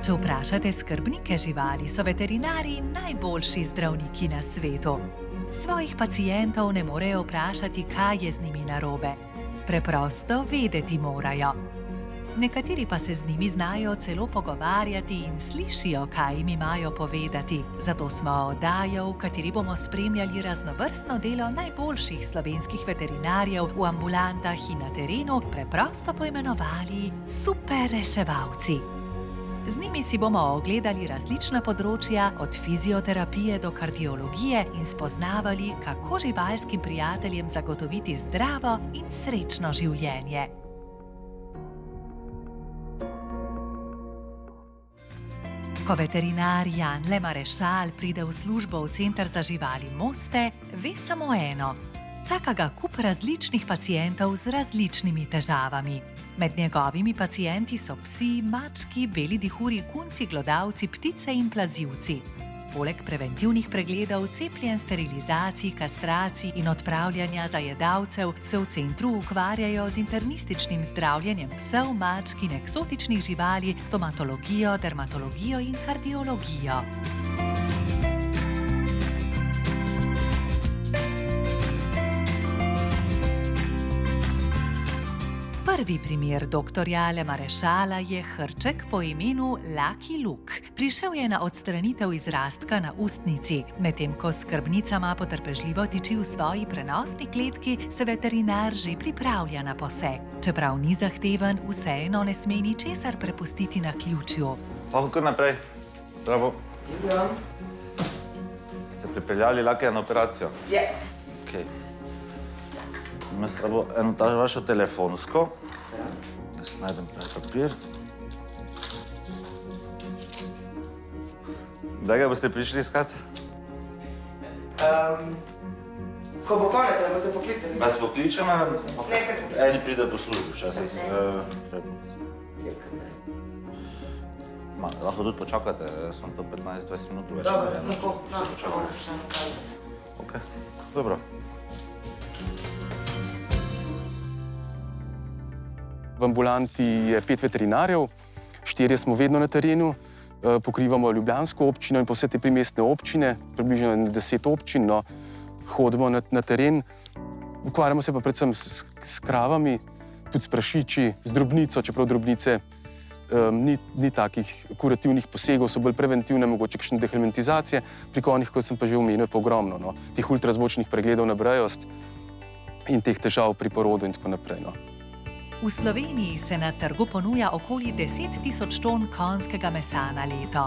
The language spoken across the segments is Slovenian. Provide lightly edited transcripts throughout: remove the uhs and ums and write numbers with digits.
Če vprašate skrbnike živali, so veterinarji najboljši zdravniki na svetu. Svojih pacientov ne morejo vprašati, kaj je z njimi narobe. Preprosto vedeti morajo. Nekateri pa se z njimi znajo celo pogovarjati in slišijo, kaj jim imajo povedati. Zato smo oddajo, v kateri bomo spremljali raznovrstno delo najboljših slovenskih veterinarjev v ambulantah in na terenu, preprosto poimenovali super reševalci. Z njimi si bomo ogledali različna področja, od fizioterapije do kardiologije, in spoznavali, kako živalskim prijateljem zagotoviti zdravo in srečno življenje. Ko veterinar Jan Le Marešal pride v službo v Center za živali Moste, ve samo eno: čaka ga kup različnih pacientov z različnimi težavami. Med njegovimi pacienti so psi, mački, beli dihurji, kunci, glodavci, ptice in plazivci. Poleg preventivnih pregledov, cepljenj, sterilizacij, kastracij in odpravljanja zajedavcev se v centru ukvarjajo z internističnim zdravljenjem psov, mačk in eksotičnih živali, stomatologijo, dermatologijo in kardiologijo. Prvi primer doktorja Le Marešala je hrček po imenu Lucky Luke. Prišel je na odstranitev izrastka na ustnici. Medtem ko skrbnicama potrpežljivo tiči v svoji prenosni kletki, se veterinar že pripravlja na poseg. Čeprav ni zahteven, vseeno ne sme ničesar prepustiti naključju. Lahko kar naprej. Zdravo. Ste pripeljali Luckyja na operacijo? Je. Okej. Imam s sabo eno vašo telefonsko. Jaz najdem papir. Kdaj ga boste prišli iskat? Ko bo konec, ali boste poklicali? Vas pokličem, ali? Eni pride po službi včasih. Lahko tudi počakate, sem to 15-20 minut več. Dobro, lahko. Ok, dobro. V ambulanti je 5 veterinarjev, 4 smo vedno na terenu, pokrivamo ljubljansko občino in pa vse te primestne občine, približno 10 občin, no, hodimo na teren. Ukvarjamo se pa predvsem s kravami, tudi s prašiči, z drobnico, čeprav drobnice ni takih kurativnih posegov, so bolj preventivne, mogoče kakšne dehelmintizacije, pri konjih, kot sem pa že omenil, je pa ogromno, no, teh ultrazvočnih pregledov na brajost in teh težav pri porodu in tako naprej, no. V Sloveniji se na trgu ponuja okoli 10 tisoč ton konjskega mesa na leto.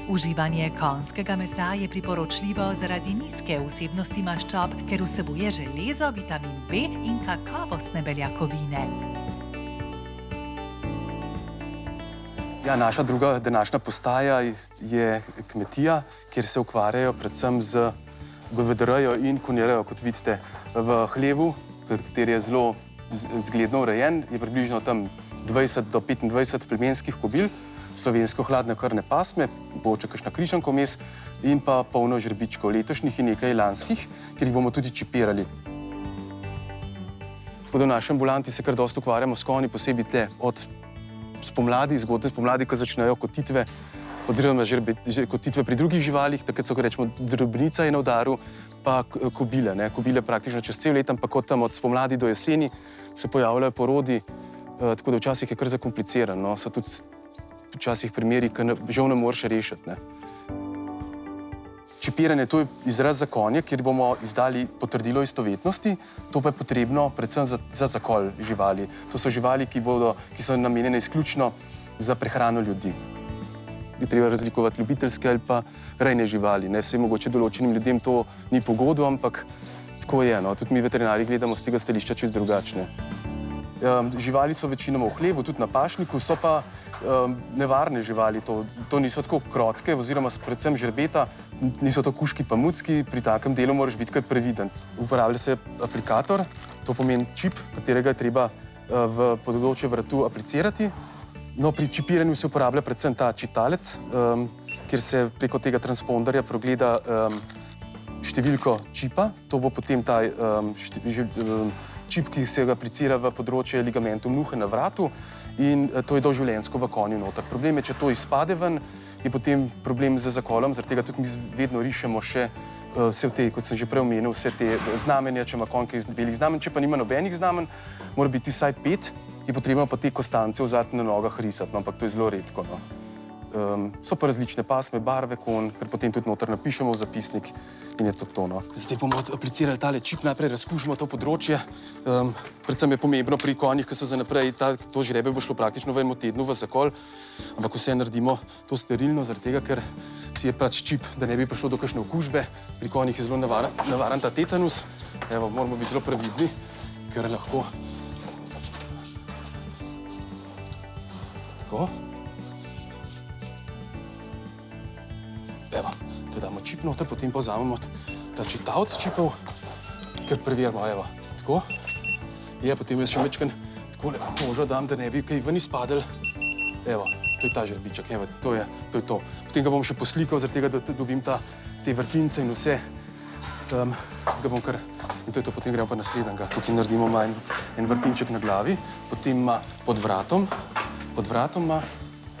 Uživanje konjskega mesa je priporočljivo zaradi nizke vsebnosti maščob, ker vsebuje železo, vitamin B in kakovostne beljakovine. Ja, naša druga današnja postaja je kmetija, kjer se ukvarjajo predvsem z govedorejo in konjerejo, kot vidite v hlevu, kateri je zelo zgledno urejen, je približno tam 20 do 25 plemenskih kobil, slovensko hladnokrvne pasme, mogoče kakšna križanka vmes in pa polno žrebičkov letošnjih in nekaj lanskih, kjer jih bomo tudi čipirali. Tako da v naši ambulanti se kar dosti ukvarjamo s konji, posebej tle od spomladi, zgodne spomladi, ko začnejo kotitve, oziroma kotitve pri drugih živalih, takrat so, ko rečemo, drobnica je na udaru, pa kobile, ne, kobile praktično čez cel let, ampak tam od spomladi do jeseni se pojavljajo porodi, tako da včasih je kar zakomplicirano, so tudi včasih primeri, ki žal ne moreš rešiti, ne. Čipiranje, to je izraz za konje, kjer bomo izdali potrdilo istovetnosti, to pa je potrebno predvsem za zakol živali. To so živali, ki so namenjene izključno za prehrano ljudi. Je treba razlikovati ljubiteljske ali pa rejne živali, ne, saj mogoče določenim ljudem to ni po godu, ampak tako je, no, tudi mi veterinarji gledamo z tega stališča čisto drugačne. Živali so večinoma v hlevu, tudi na pašniku, so pa nevarne živali, to niso tako krotke, oziroma predvsem žrebeta, niso to kužki pa mucki, pri takem delu moraš biti kar previden. Uporablja se aplikator, to pomeni čip, katerega je treba v področje vratu aplicirati. No, pri čipiranju se uporablja predvsem ta čitalec, kjer se preko tega transponderja progleda številko čipa, to bo potem ta čip, ki se ga aplicira v področje ligamentu muhe na vratu in to je doživljenjsko v konju noter. Problem je, če to izpade ven, je potem problem z zakolom, zaradi tega tudi mi vedno rišemo še vse te, kot sem že prej omenil, vse te znamenja, če ima konj kaj belih znamen, če pa nima nobenih znamen, mora biti vsaj 5, je potrebno pa te kostance vzati na nogah risati, no, ampak to je zelo redko. No. So pa različne pasme, barve konj, ker potem tudi noter napišemo v zapisnik in je to. No. Zdaj bomo aplicirali tale čip, najprej razkužimo to področje. Predvsem je pomembno pri konjih, ki so za naprej, to žrebe bo šlo praktično v enem tednu v zakol, ampak vse naredimo to sterilno, zaradi tega, ker si je pač čip, da ne bi prišlo do kakšne okužbe. Pri konjih je zelo navaren ta tetanus. Evo, moramo biti zelo previdni, ker lahko tako. Evo, tu damo čip noter, potem pa vzamemo ta čitavc čipov, ker preverimo, evo, tako. Je, potem jaz še mečken takole kožo dam, da ne bi kaj ven izpadel. Evo, to je ta žrebiček, evo, to je to. Potem ga bom še poslikal, zaradi tega, da dobim te vrtince in vse. Ga bom kar, in to je to, potem gremo pa naslednjega. Tukaj naredimo en vrtinček na glavi, potem ima pod vratom ima,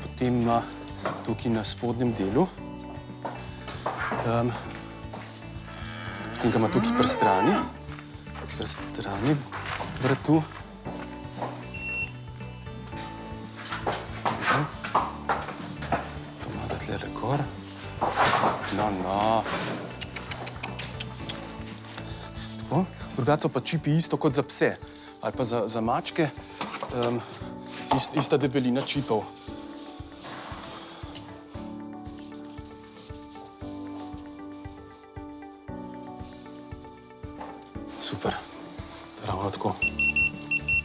potem ima tukaj na spodnjem delu. Potem ga ima tukaj pri strani vratu. Pomaga tle rekor. No. Tako. Drugače so pa čipi isto kot za pse ali pa za mačke. Ista debelina čipov. Super, ravno tako.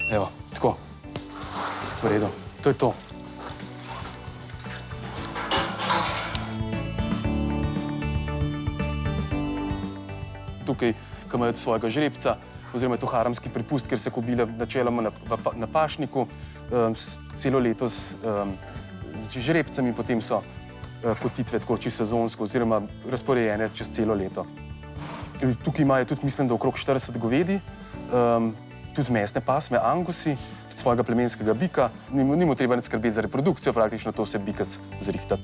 Evo, tako. V redu, to je to. Tukaj, ko imajo svojega žrebca, oziroma je to haramski prepust, kjer se kobile načeloma na pašniku celo leto z žrebcem in potem so kotitve tako čisto sezonsko oziroma razporejene čez celo leto. Tukaj imajo tudi, mislim, da okrog 40 govedi, tudi mesne pasme, angusi, tudi svojega plemenskega bika. Ni mu treba ne skrbeti za reprodukcijo, praktično to vse bikac zrihta.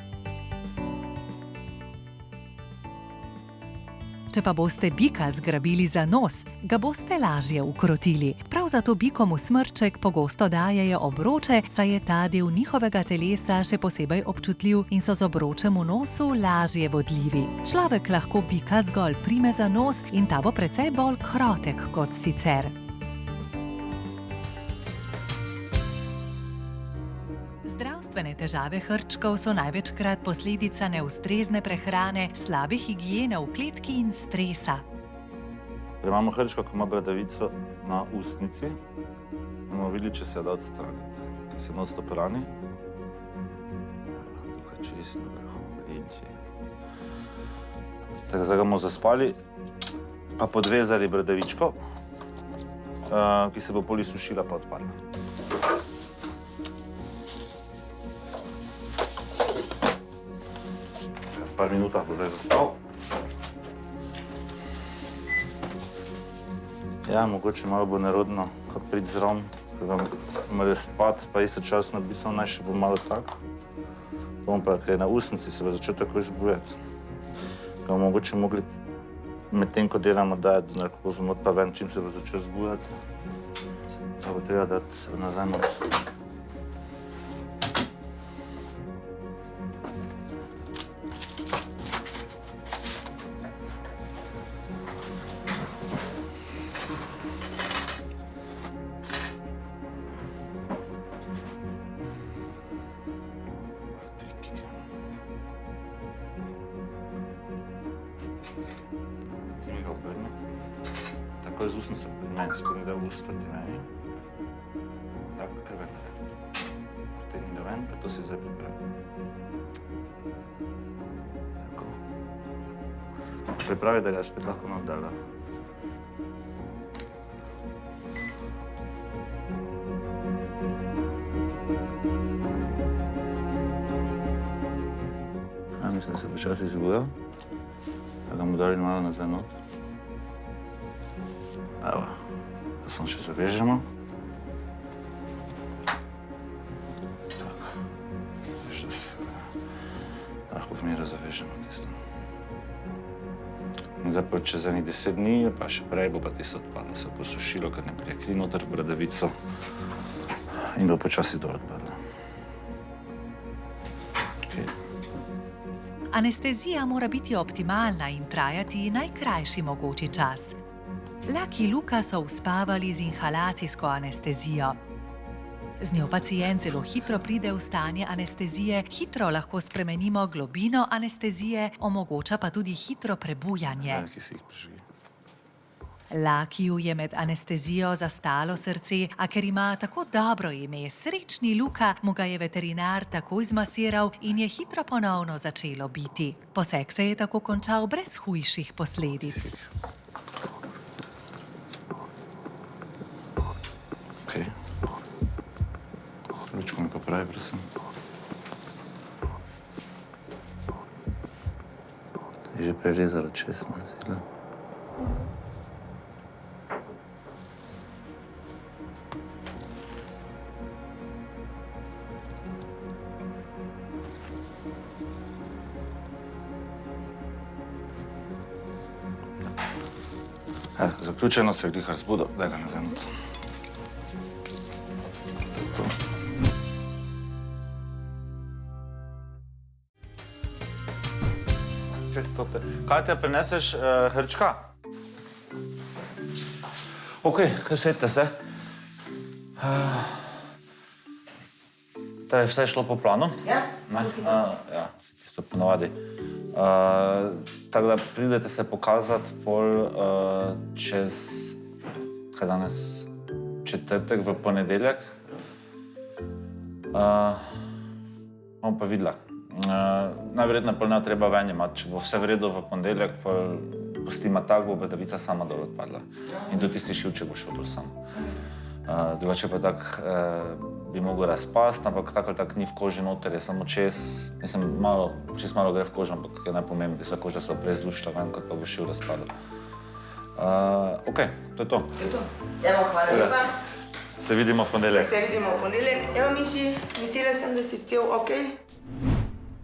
Če pa boste bika zgrabili za nos, ga boste lažje ukrotili. Prav zato bikom v smrček pogosto dajejo obroče, saj je ta del njihovega telesa še posebej občutljiv in so z obročem v nosu lažje vodljivi. Človek lahko bika zgolj prime za nos in ta bo precej bolj krotek kot sicer. Zdravstvene težave hrčkov so največkrat posledica neustrezne prehrane, slabe higiene v kletki in stresa. Imamo hrčka, ki ima bradavico na ustnici. Bomo videli, če se da odstraniti. Ki se nos to prani. Tukaj čisto na vrhu, brinči. Tako, zdaj ga bomo zaspali, pa podvezali bradavičko, ki se bo pol izsušila pa odpadla. V par minutah bo zdaj zaspal. Ja, mogoče malo bo nerodno, kako priti zraven, ko ga mora spati, pa istočasno v bistvu naj še bo malo tak. Bomo pa, ker je na ustnici, se bo začel takoj zbujati. Ga bomo mogoče mogli med tem, ko delamo, dajati narkozo not pa ven, čim se bo začel zbujati. Pa bo treba dati nazaj not. Ti mi ga obrni. Takoj z ustnico pred meni, spodnji del ust proti meni. Tako, kar ven narediti. Potegni ga ven, pa to si zdaj pripravi. Tako. Pripravi, da ga spet lahko navdala. Mislim, da se počasi zbuja. Da ga mu dali malo nazaj not. Evo, samo še zavežemo. Lahko v miru zavežemo tisto. In zdaj pa čez enih 10 dni, pa še prej bo pa tisto odpadlo, se posušilo, ker ne prije kri noter v bradavico in bo počasi dol odpadlo. Okay. Anestezija mora biti optimalna in trajati najkrajši mogoči čas. Laki Luka so uspavali z inhalacijsko anestezijo. Z njo pacient zelo hitro pride v stanje anestezije, hitro lahko spremenimo globino anestezije, omogoča pa tudi hitro prebujanje. Ki si jih prižgi. Lakiju je med anestezijo zastalo srce, a ker ima tako dobro ime, Srečni Luka, mu ga je veterinar takoj zmasiral in je hitro ponovno začelo biti. Poseg se je tako končal brez hujših posledic. Okay. Ručko mi popravi, prosim. Je že prerezala čez nas, gleda. Zaključeno se je glihar zbudil, daj ga nazaj not. To. Kaj te prineseš, hrčka? Okej, kaj sedite se? Torej, vse je šlo po planu? Ja, Ja, se tisto ponovadi. Tako da pridete se pokazati pol čez, kaj danes, četrtek v ponedeljek. Bom pa videla. Najverjetneje pol ne treba ven imati. Če bo vse v redu v ponedeljek, pol pustima tako, bo bradavica sama dol odpadla. In tudi tisti šivček bo šel dol sam. Drugače pa tako bi mogel razpasti, ampak tako ali tako ni v koži noter, je samo čez, mislim, čez malo gre v kožo, ampak je najpomembnejše, da se koža se prezlušča ven, kot pa bo šiv razpadel. Okej, to je to. To je to. Evo, hvala lepa. Se vidimo v ponedeljek. Se vidimo v ponedeljek. Evo, Miši, vesela sem, da si cel okej.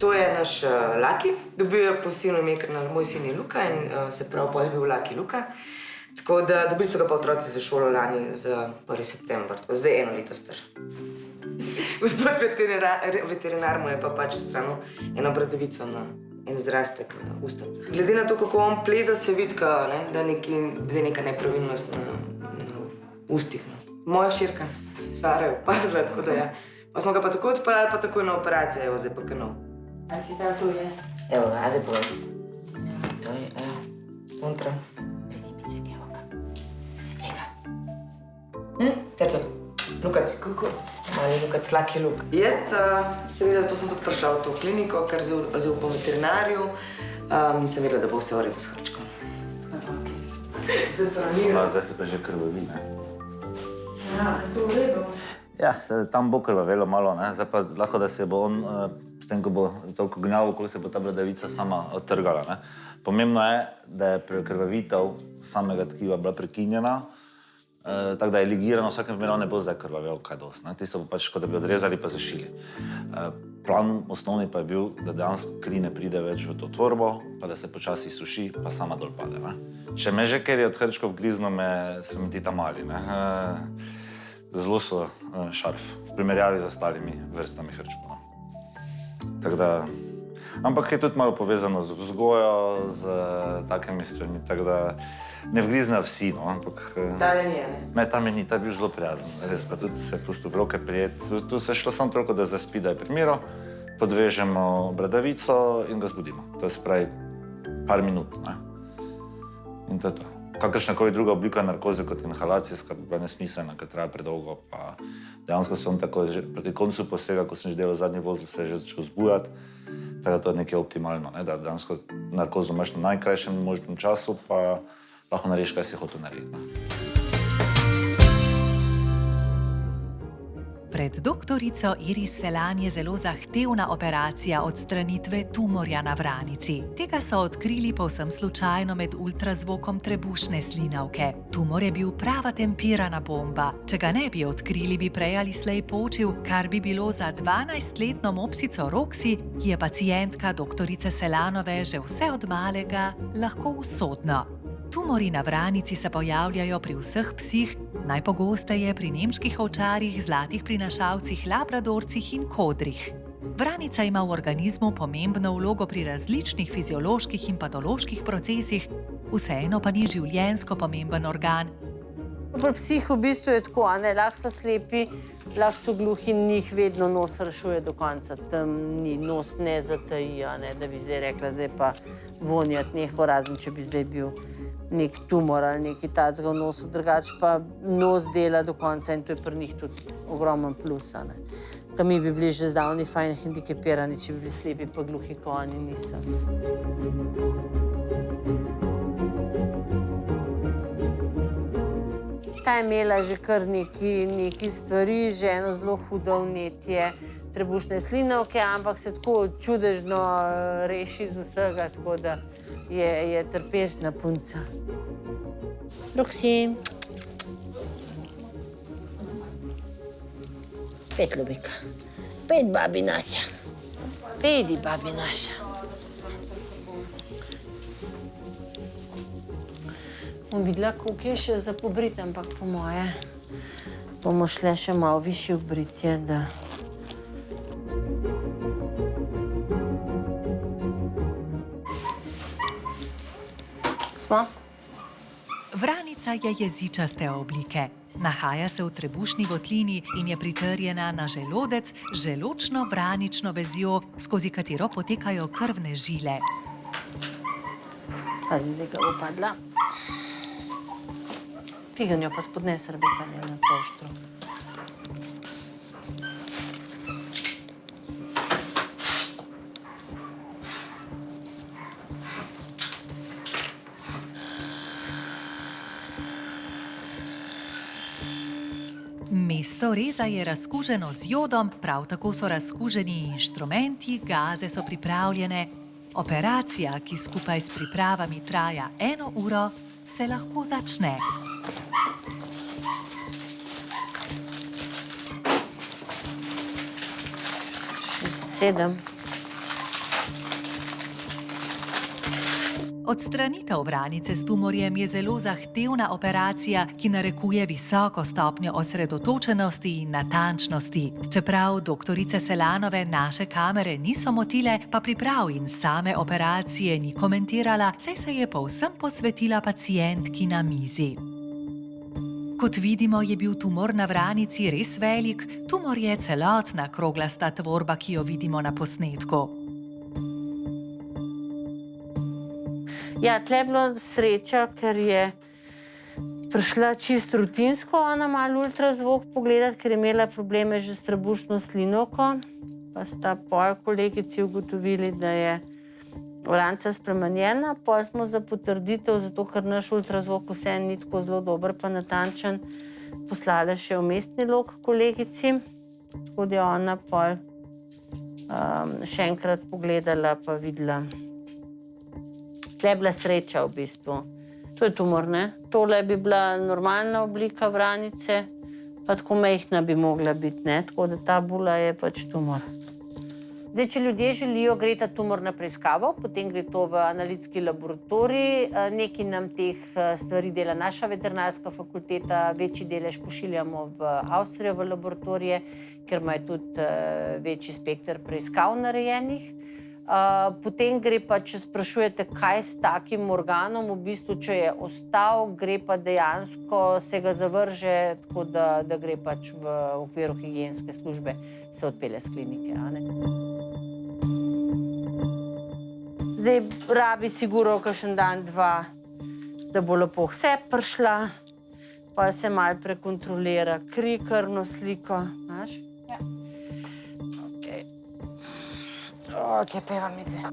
To je naš Laki. Dobil je posebno ime, ker moj sin je Luka in se pravi, pol je bil Laki Luka. Tako da dobili so ga pa otroci za šolo lani za 1. september, tako zdaj 1 leto star. Gospod veterinar mu je pa pač odstranil eno bradavico na en zrastek na ustnicah. Glede na to, kako on pleza, se vidi, da je neka nepravilnost na ustih. Moja širka, Sara je opazila, tako da ja. Pa smo ga pa tako odpeljali, pa takoj na operacijo, evo, zdaj pa kanal. Ali si ta to je? Evo ga, zdaj povem. To je, kontra. Certo, Lukac, kako? Ali Lukac, Laki Luk. Jaz, seveda, zato sem tudi prišla v to kliniko, ker zdaj po veterinarju in sem vedela, da bo vse v redu s hrčkom. Zdaj se pa že krvavi, ne? Ja, je to v redu? Ja, tam bo krvavelo malo, ne? Zdaj pa lahko, da se bo on, s tem, ko bo toliko gnjavo, koliko se bo ta bradavica sama trgala, ne? Pomembno je, da je prekrvavitev samega tkiva bila prekinjena, tako da je ligirano, v vsakem primeru ne bo zdaj krvavel kaj dosti. Tisto bo pač, kot da bi odrezali pa zašili. Plan osnovni pa je bil, da dejansko kri ne pride več v to tvorbo, pa da se počasi suši, pa sama dol pade. Če me že ker je od hrčkov grizno, so mi ti tam mali. Zelo so šarf, v primerjavi z ostalimi vrstami hrčkov. Tako da... Ampak je tudi malo povezano z vzgojo, z takimi stvarmi, tako da ne vgriznejo vsi, no, ampak... Tale ni, ne? Ne, tam je ni, ta je bil zelo prijazen, res, pa tudi se je pustil v roke prijeti. Tu se je šlo samo toliko, da zaspi, da je pri miru, podvežemo bradavico in ga zbudimo. To je se pravi par minut, ne. In to je to. Kakršnakoli druga oblika narkoze kot inhalacijska bi bila nesmiselna, ker traja predolgo, pa dejansko se on tako že proti koncu posega, ko sem že delal zadnji vozil, se je že začel zbujati. Tako da to je nekaj optimalno, ne? Da dejansko narkozo imaš na najkrajšem možnem času, pa lahko narediš, kaj si hotel narediti. Pred doktorico Iris Selan je zelo zahtevna operacija odstranitve tumorja na vranici. Tega so odkrili povsem slučajno med ultrazvokom trebušne slinavke. Tumor je bil prava tempirana bomba. Če ga ne bi odkrili, bi prej ali slej počil, kar bi bilo za 12-letno mopsico Roxy, ki je pacientka doktorice Selanove že vse od malega, lahko usodno. Tumori na vranici se pojavljajo pri vseh psih, najpogosteje pri nemških ovčarjih, zlatih prinašalcih, labradorcih in kodrih. Vranica ima v organizmu pomembno vlogo pri različnih fizioloških in patoloških procesih, vseeno pa ni življenjsko pomemben organ. Pri psih v bistvu je tako, lahko so slepi, lahko so gluhi, njih vedno nos rešuje do konca. Tam ni nos ne zataji, da bi zdaj rekla, zdaj pa vonjati neho, razen če bi zdaj bil nek tumor ali nekaj tacga v nosu, drugače pa nos dela do konca in to je pri njih tudi ogromen plus. Ka mi bi bili že zdavni fajn hendikepirani, če bi bili slepi pa gluhi, ko oni niso. Ta je imela že kar neki stvari, že eno zelo hudo vnetje trebušne slinavke, ampak se tako čudežno reši iz vsega, tako da je trpešna punca. Roxy. Pet, ljubika. Pet, babi naša. Pedi, babi naša. Bom videla, koliko je še za pobrit, ampak po moje bomo šle še malo višje v britje, da... Smo? Vranica je jezičaste oblike. Nahaja se v trebušni votlini in je pritrjena na želodec z želočno-vranično vezjo, skozi katero potekajo krvne žile. Pazi, zdaj ga bo padla. Figanjo pa spodnese, Rebeka, ne na poštro. Mesto reza je razkuženo z jodom, prav tako so razkuženi inštrumenti, gaze so pripravljene. Operacija, ki skupaj s pripravami traja 1 uro, se lahko začne. Sedem. Odstranitev vranice s tumorjem je zelo zahtevna operacija, ki narekuje visoko stopnjo osredotočenosti in natančnosti. Čeprav doktorice Selanove naše kamere niso motile, pa priprav in same operacije ni komentirala, saj se je povsem posvetila pacientki na mizi. Kot vidimo, je bil tumor na vranici res velik, tumor je celotna kroglasta tvorba, ki jo vidimo na posnetku. Ja, tle je bilo sreča, ker je prišla čisto rutinsko ona malo ultrazvok pogledati, ker je imela probleme že s trebušno slinavko. Pa sta pol kolegici ugotovili, da je vranica spremenjena. Pol smo za potrditev, zato ker naš ultrazvok vseeno ni tako zelo dober pa natančen, poslali še vmesni lok kolegici. Tako da je ona pol še enkrat pogledala pa videla. Tle je bila sreča v bistvu. To je tumor, ne? Tole bi bila normalna oblika vranice, pa tako majhna bi mogla biti, ne? Tako da ta bula je pač tumor. Zdaj, če ljudje želijo, gre ta tumor na preiskavo, potem gre to v analitski laboratorij. Nekaj nam teh stvari dela naša veterinarska fakulteta, večji delež pošiljamo v Avstrijo v laboratorije, ker imajo tudi večji spekter preiskav narejenih. Potem gre pa, če sprašujete, kaj s takim organom, v bistvu, če je ostal, gre pa dejansko, se ga zavrže, tako da gre pač v okviru higienske službe, se odpelje s klinike. Zdaj rabi sigurno kakšen dan, 2, da bo lepo vse prišla, pa se malo prekontrolira kri, krvno sliko. Znaš? Ja. Ok, peva mi dve.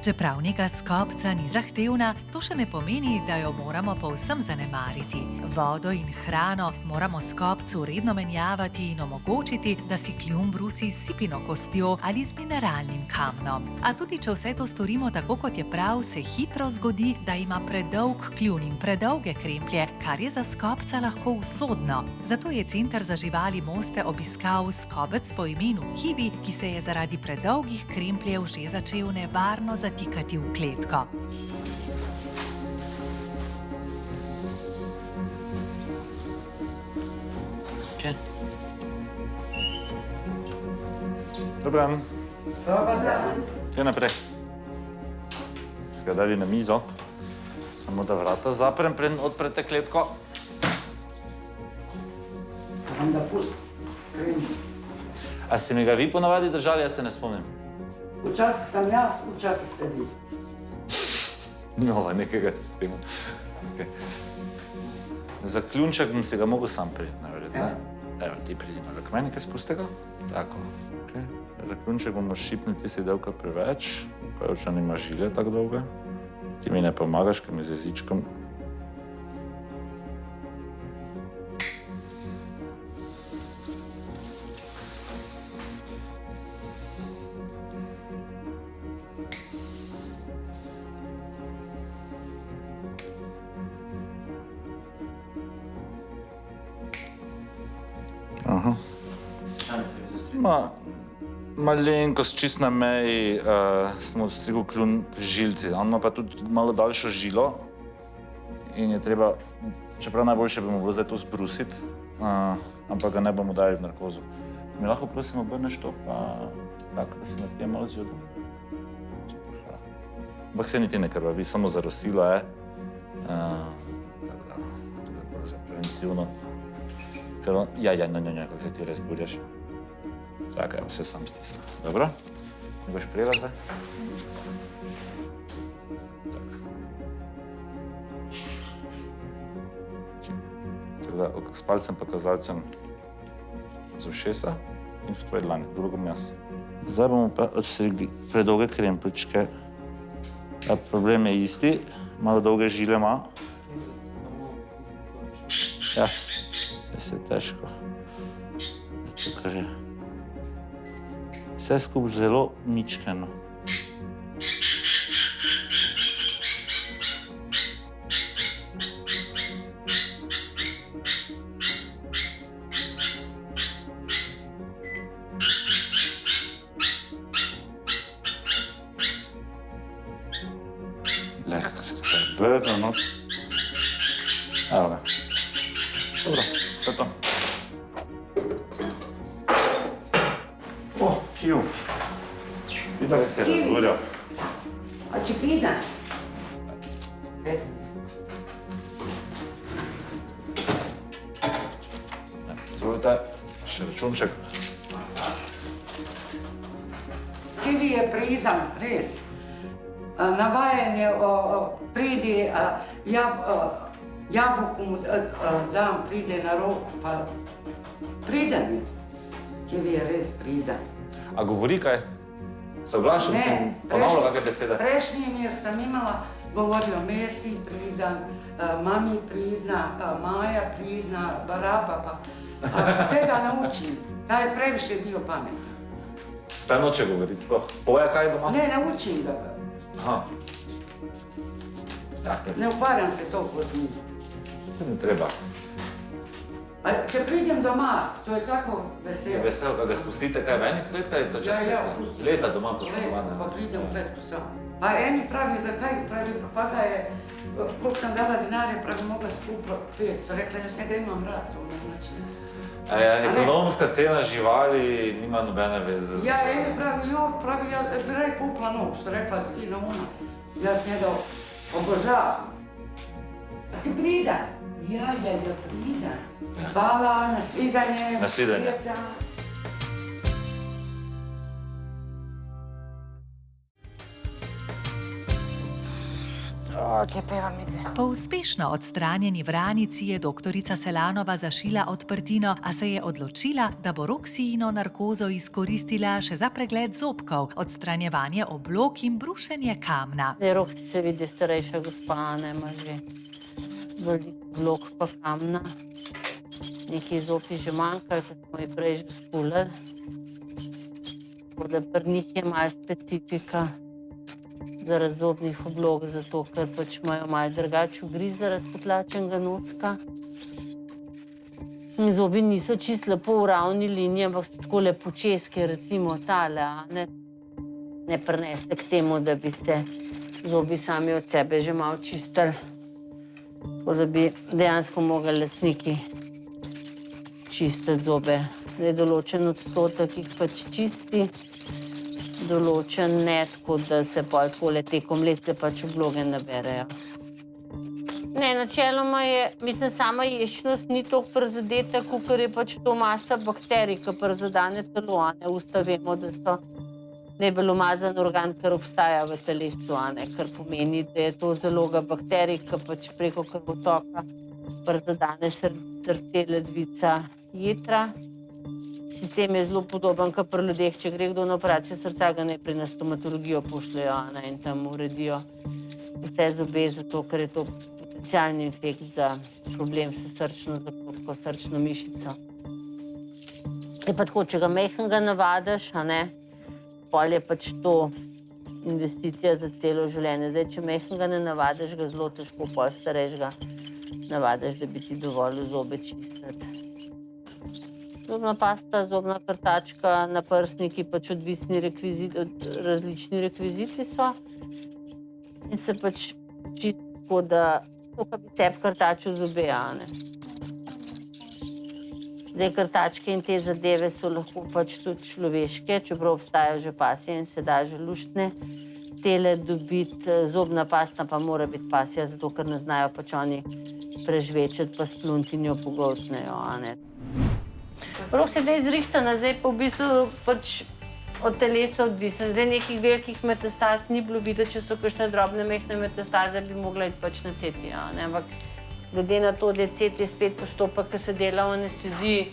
Čeprav neka skobca ni zahtevna, to še ne pomeni, da jo moramo povsem zanemariti. Vodo in hrano moramo skobcu redno menjavati in omogočiti, da si kljun brusi s sipino kostjo ali z mineralnim kamnom. A tudi če vse to storimo tako, kot je prav, se hitro zgodi, da ima predolg kljun in predolge kremplje, kar je za skobca lahko usodno. Zato je Center za živali Moste obiskal skobec po imenu Kivi, ki se je zaradi predolgih krempljev že začel nevarno zatikati v kletko. Okay. Dobar dan. Dobar dan. Gdje naprej? Ste ga dali na mizo. Samo da vrata zaprem, preden odprete kletko. Da pusti krem. A ste mi ga vi ponavadi držali, jaz se ne spomnim. Včasih sem jaz, včasih ste vi. Nova nekega sistema. Okay. Za kljunček bom si ga mogel sam prijeti, najverjetneje. Evo, ti pridi malo k meni, kaj spusti ga. Tako. Okay. Za kljunček bomo šipnili tisti del, kaj preveč. Pa oča nima žile tako dolge. Ti mi ne pomagaš, ker mi z jezičkom. Aha. Malenkost, čist na meji, smo odstrigli kljun pri žilci. On ima pa tudi malo daljšo žilo in je treba, čeprav najboljše bi mu bilo zdaj to zbrusiti, ampak ga ne bomo dali v narkozu. Mi lahko prosim obrneš to, pa tako, da se napije malo z jodom. Ampak se niti ne krvavi, samo zarosilo je. Tako da, to je bolj za preventivno. Ja, kako se ti res budeš. Čakaj, vse sam stisnem. Dobro? Ne boš prijela zdaj? Tako da s palcem pa kazalcem z ušesa in v tvoje dlani, drugo bom jaz. Zdaj bomo pa odstrigli predolge krempljičke. Problem je isti, malo dolge žile ima. Ja, res je težko. Kar je. Vse skupaj zelo mičkeno. Lahko se kar brdo, no. Evo ga. Dobro, to je to. Kiv. Vidi, kako se je razburjal. A če pridem? Izvolite, še računček. Kivi je prizem, res. Navajanje pridi, jabolku dam, pride na roko, pa pride mi. Kivi je res prizem. A govori kaj? Se oglašam, sem ponavljal kakve besede? Prejšnji mir sem imala, govorijo Mesi prizem, mami prizna, Maja prizna, Baraba pa. Tega naučim, ta je previše bil pametan. Ta noče govoriti sploh. Poje kaj doma? Ne, naučim ga. Aha. Ne ukvarjam se toliko z njim. Se ne treba. Če pridem doma, to je tako veselo. Je veselo, kad ga spustite kaj ven iz kletkarica, če Ja, pustim. leta doma poslovane. Pa pridem v kletko sam. Pa eni pravi, zakaj? Pravi, pa ga je, koliko sem dala denarja, pravi, mogla skupaj 5. So rekla, jaz njega imam rad, to ne način. Ekonomska cena živali nima nobene veze z... Ja, eni pravi, pravi, jaz bi rej kupila nov, so rekla, si na una. Jaz njega obožavam. A si prida? Ja, prida. Hvala, na svidanje. Na svidanje. Kje pa vam ide? Po uspešno odstranjeni vranici je doktorica Selanova zašila odprtino, a se je odločila, da bo Roksijino narkozo izkoristila še za pregled zobkov, odstranjevanje oblog in brušenje kamna. Zdaj Roksi se vidi starejša gospa, ne, ima že veliko vlog pa kamna. Nekaj zopi že manjkajo, kot smo jih prej že spulili. Tako da pri njih je malo specifika zaradi zobnih oblog, zato ker pač imajo malo drugače ugriz zaradi potlačenega noska. Zobi niso čisto lepo v ravni liniji, ampak so tako lepo česki, recimo tale, ne prinese k temu, da bi se zobi sami od sebe že malo čistili. Tako da bi dejansko mogli lastniki čistiti zobe. Zdaj določen odstotek jih pač čisti, določen ne, tako da se pol takole tekom let se pač obloge naberejo. Ne, načeloma je, mislim, sama ješčnost ni toliko prizadeta, kakor je pač to masa bakterij, ki prizadene telo, Usta vemo, da so najbolj umazan organ, kar obstaja v telesu, kar pomeni, da je to zaloga bakterij, ki pač preko krvotoka prizadene srce, ledvica, jetra. Sistem je zelo podoben, kot pri ljudeh. Če gre kdo na operacijo srca, ga najprej na stomatologijo pošljejo in tam uredijo vse zobe, zato ker je to potencialni infekt za problem s srčno zaklopko, srčno mišico. Je pa tako, če ga majhnega navadiš, pol je pač to investicija za celo življenje. Zdaj, če majhnega ne navadiš, ga zelo težko pol starejšega navadiš, da bi ti dovolil zobe čistiti. Zobna pasta, zobna krtačka, naprsniki, pač odvisni različni rekviziti so. In se pač čisti tako, da bi sebi krtačil zobe, Zdaj, krtačke in te zadeve so lahko pač tudi človeške, čeprav obstajajo že pasje in se da že luštne tele dobiti. Zobna pasta pa mora biti pasja, zato ker ne znajo pač oni prežvečati pa splunti in jo pogoltnejo, Rok se da izrihtana, zdaj pa v bistvu pač od telesa odvisen. Zdaj nekih velikih metastaz ni bilo videti, če so kakšne drobne mehne metastaze, bi mogla iti pač na CT, Ampak glede na to, da je CT spet postopek, ki se dela v anesteziji,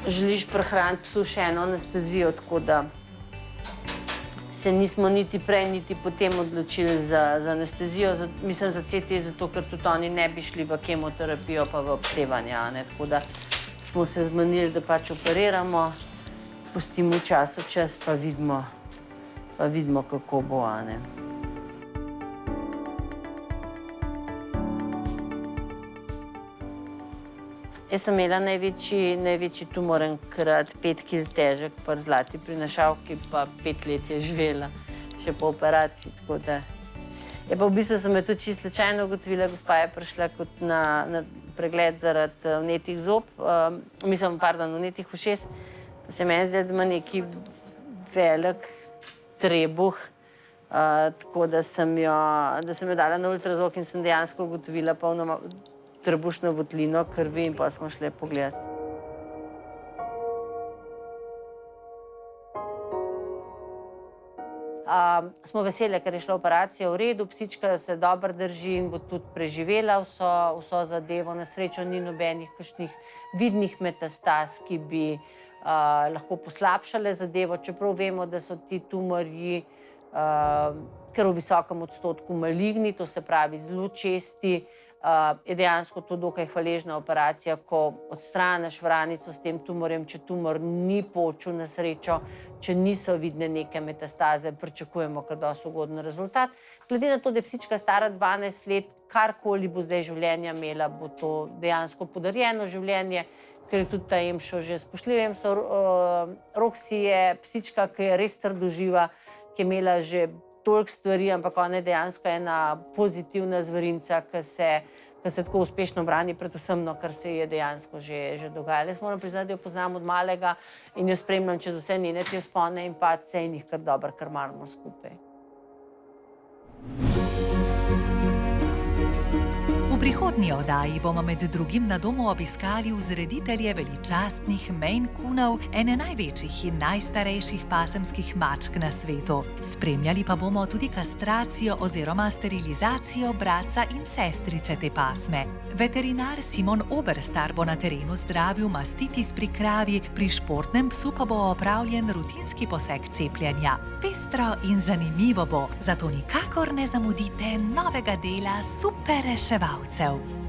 želiš prehraniti psu še eno anestezijo, tako da se nismo niti prej, niti potem odločili za anestezijo, mislim za CT, zato ker tudi oni ne bi šli v kemoterapijo pa v obsevanje, tako da smo se zmenili, da pač operiramo, pustimo čas, pa vidimo, kako bo, Jaz sem imela največji tumor enkrat 5 kg težek, pri zlati prinašalki, pa 5 let je živela, še po operaciji, tako da. Je pa v bistvu sem jo tudi čisto slučajno ugotovila, gospa je prišla kot na pregled zaradi vnetih zob, vnetih ušes, pa se meni zdelo, da ima neki velik trebuh, tako da sem jo dala na ultrazvok in sem dejansko ugotovila polno trebušno votlino krvi in pa smo šli pogledat. Smo veseli, ker je šla operacija v redu, psička se dobro drži in bo tudi preživela vso zadevo. Na srečo ni nobenih kakšnih vidnih metastaz, ki bi lahko poslabšale zadevo, čeprav vemo, da so ti tumorji kar v visokem odstotku maligni, to se pravi zelo česti. Je dejansko to dokaj hvaležna operacija, ko odstraniš vranico s tem tumorjem, če tumor ni počel na srečo, če niso vidne neke metastaze, pričakujemo kar dosti ugoden rezultat. Glede na to, da je psička stara 12 let, karkoli bo zdaj življenja imela, bo to dejansko podarjeno življenje, ker je tudi ta EMŠO že spoštljiv. Roksi je psička, ki je res trdoživa, ki je imela že toliko stvari, ampak ona je dejansko ena pozitivna zverinca, ki se tako uspešno brani, predvsem, kar se je dejansko že dogajalo. Jaz moram priznati, da jo poznam od malega in jo spremljam čez vse njene te vzpone in padce in jih kar dobro krmarimo skupaj. V prihodnji oddaji bomo med drugim na domu obiskali vzreditelje veličastnih Maine Coonov, ene največjih in najstarejših pasemskih mačk na svetu. Spremljali pa bomo tudi kastracijo oziroma sterilizacijo bratca in sestrice te pasme. Veterinar Simon Oberstar bo na terenu zdravil mastitis pri kravi, pri športnem psu pa bo opravljen rutinski poseg cepljenja. Pestro in zanimivo bo, zato nikakor ne zamudite novega dela super reševalcev.